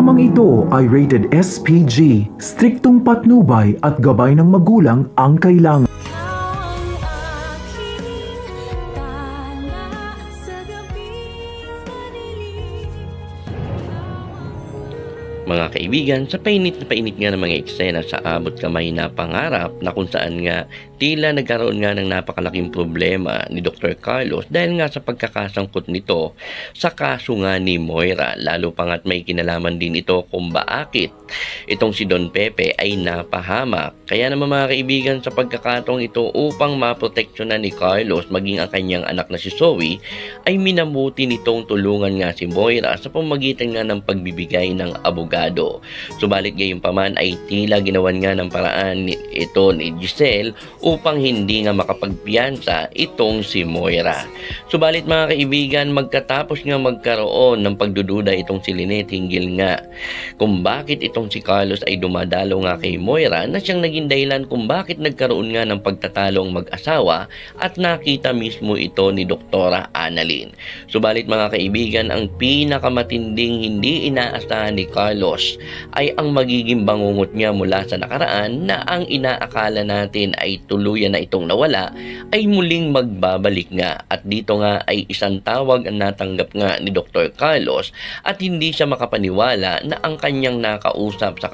Programang ito ay rated SPG, striktong patnubay at gabay ng magulang ang kailangan. Mga kaibigan, sa painit nga ng mga eksena sa abot kamay na pangarap na kung saan nga tila nagkaroon nga ng napakalaking problema ni Dr. Carlos dahil nga sa pagkakasangkot nito sa kaso nga ni Moira, lalo pa nga't may kinalaman din ito kung bakit itong si Don Pepe ay napahamak. Kaya naman mga kaibigan, sa pagkakataong ito upang maproteksyonan ni Carlos maging ang kanyang anak na si Zoe ay minabuti nitong tulungan nga si Moira sa pamamagitan nga ng pagbibigay ng abogado. Subalit gayunpaman ay tila ginawan nga ng paraan ito ni Giselle upang hindi nga makapagpiyansa itong si Moira. Subalit mga kaibigan, magkatapos nga magkaroon ng pagdududa itong si Lynette hinggil nga kung bakit itong si Carlos ay dumadalo nga kay Moira na siyang naging dahilan kung bakit nagkaroon nga ng pagtatalong mag-asawa at nakita mismo ito ni Doktora Annalyn. Subalit mga kaibigan, ang pinakamatinding hindi inaasahan ni Carlos ay ang magiging bangungot niya mula sa nakaraan na ang inaakala natin ay tuluyan na itong nawala ay muling magbabalik nga, at dito nga ay isang tawag ang natanggap nga ni Dr. Carlos at hindi siya makapaniwala na ang kanyang nakausap sa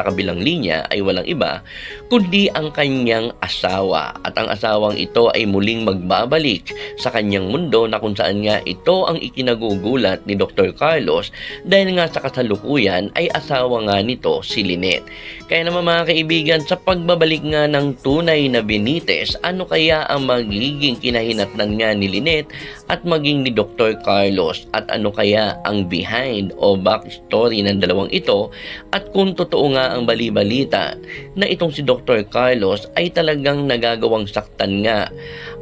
kabilang linya ay walang iba kundi ang kanyang asawa, at ang asawang ito ay muling magbabalik sa kanyang mundo na kung saan nga ito ang ikinagugulat ni Dr. Carlos dahil nga sa kasalukuyan ay asawa nga nito si Lynette. Kaya naman mga kaibigan, sa pagbabalik nga ng tunay na Benitez, ano kaya ang magiging kinahinatnan nga ni Lynette at maging ni Dr. Carlos, at ano kaya ang behind o backstory ng dalawang ito, at kung totoo nga ang bali-balita na itong si Dr. Carlos ay talagang nagagawang saktan nga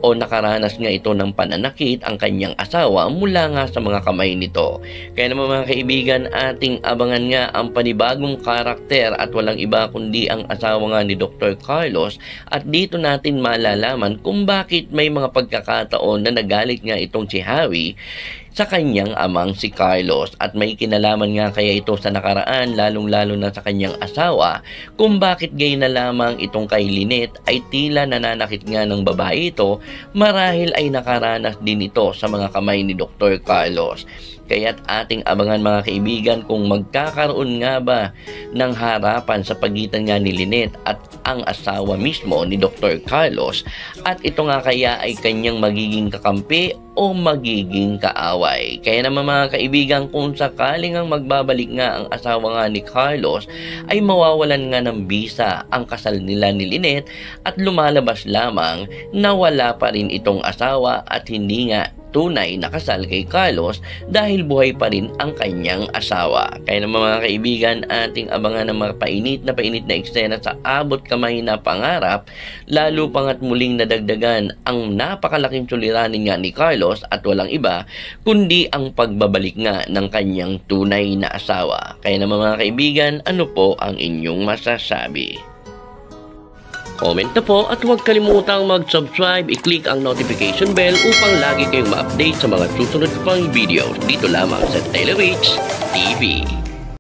o nakaranas nga ito ng pananakit ang kanyang asawa mula nga sa mga kamay nito. Kaya naman mga kaibigan, ating abangan nga ang panibagong karakter at walang iba kundi ang asawa nga ni Dr. Carlos, at dito natin malalaman kung bakit may mga pagkakataon na nagalit nga itong si Harry sa kanyang amang si Carlos, at may kinalaman nga kaya ito sa nakaraan lalong-lalo na sa kanyang asawa kung bakit gayon na lamang itong kay Lynette ay tila nananakit nga ng babae ito marahil ay nakaranas din ito sa mga kamay ni Dr. Carlos. Kaya't ating abangan mga kaibigan kung magkakaroon nga ba ng harapan sa pagitan nga ni Lynette at ang asawa mismo ni Dr. Carlos, at ito nga kaya ay kanyang magiging kakampi o magiging kaaway. Kaya naman mga kaibigan, kung sakaling ang magbabalik nga ang asawa nga ni Carlos ay mawawalan nga ng bisa ang kasal nila ni Lynette at lumalabas lamang na wala pa rin itong asawa at hindi nga tunay na kasal kay Carlos dahil buhay pa rin ang kanyang asawa. Kaya naman mga kaibigan, ating abangan ng mga painit na eksena sa abot kamay na pangarap, lalo pangat muling nadagdagan ang napakalaking suliranin nga ni Carlos at walang iba kundi ang pagbabalik nga ng kanyang tunay na asawa. Kaya naman mga kaibigan, ano po ang inyong masasabi? Comment na po at huwag kalimutang mag-subscribe, i-click ang notification bell upang lagi kayong ma-update sa mga susunod pang videos dito lamang sa Taylor Rich TV.